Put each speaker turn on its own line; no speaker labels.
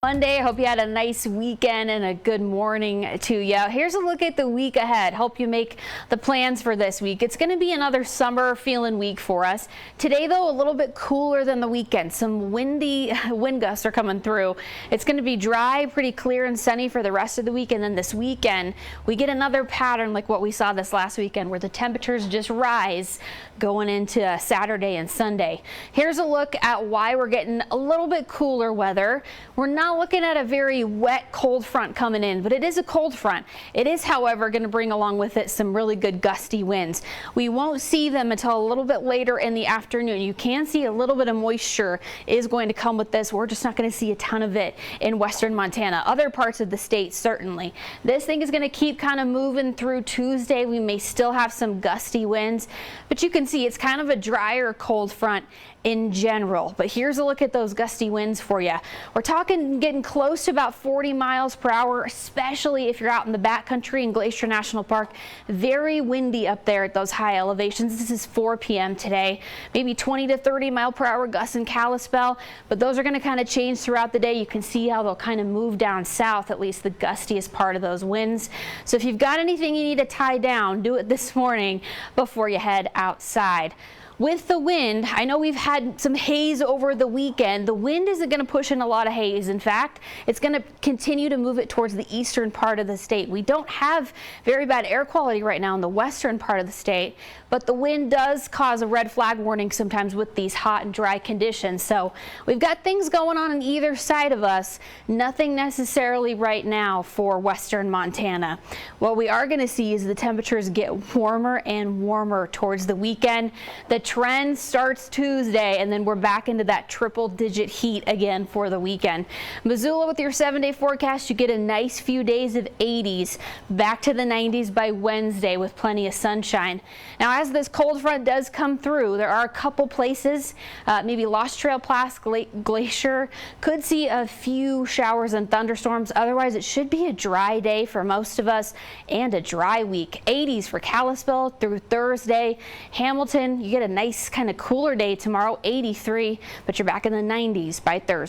Monday. I hope you had a nice weekend and a good morning to you. Here's a look at the week ahead. Help you make the plans for this week. It's going to be another summer feeling week for us. Today, though, a little bit cooler than the weekend. Some wind gusts are coming through. It's going to be dry, pretty clear and sunny for the rest of the week. And then this weekend, we get another pattern like what we saw this last weekend where the temperatures just rise going into Saturday and Sunday. Here's a look at why we're getting a little bit cooler weather. We're not looking at a very wet cold front coming in, but it is a cold front. It is, however, going to bring along with it some really good gusty winds. We won't see them until a little bit later in the afternoon. You can see a little bit of moisture is going to come with this. We're just not going to see a ton of it in western Montana. Other parts of the state, certainly. This thing is going to keep kind of moving through Tuesday. We may still have some gusty winds, but you can see it's kind of a drier cold front in general. But here's a look at those gusty winds for you. We're talking getting close to about 40 miles per hour, especially if you're out in the backcountry in Glacier National Park. Very windy up there at those high elevations. This is 4 p.m. today. Maybe 20 to 30 mile per hour gusts in Kalispell, but those are going to kind of change throughout the day. You can see how they'll kind of move down south, at least the gustiest part of those winds. So if you've got anything you need to tie down, do it this morning before you head outside. With the wind, I know we've had some haze over the weekend. The wind isn't going to push in a lot of haze. In fact, it's going to continue to move it towards the eastern part of the state. We don't have very bad air quality right now in the western part of the state, but the wind does cause a red flag warning sometimes with these hot and dry conditions. So we've got things going on either side of us. Nothing necessarily right now for western Montana. What we are going to see is the temperatures get warmer and warmer towards the weekend. The trend starts Tuesday, and then we're back into that triple-digit heat again for the weekend. Missoula, with your 7-day forecast, you get a nice few days of 80s, back to the 90s by Wednesday with plenty of sunshine. Now, as this cold front does come through, there are a couple places, maybe Lost Trail Pass, Glacier, could see a few showers and thunderstorms. Otherwise, it should be a dry day for most of us and a dry week. 80s for Kalispell through Thursday. Hamilton, you get a nice kind of cooler day tomorrow, 83, but you're back in the 90s by Thursday.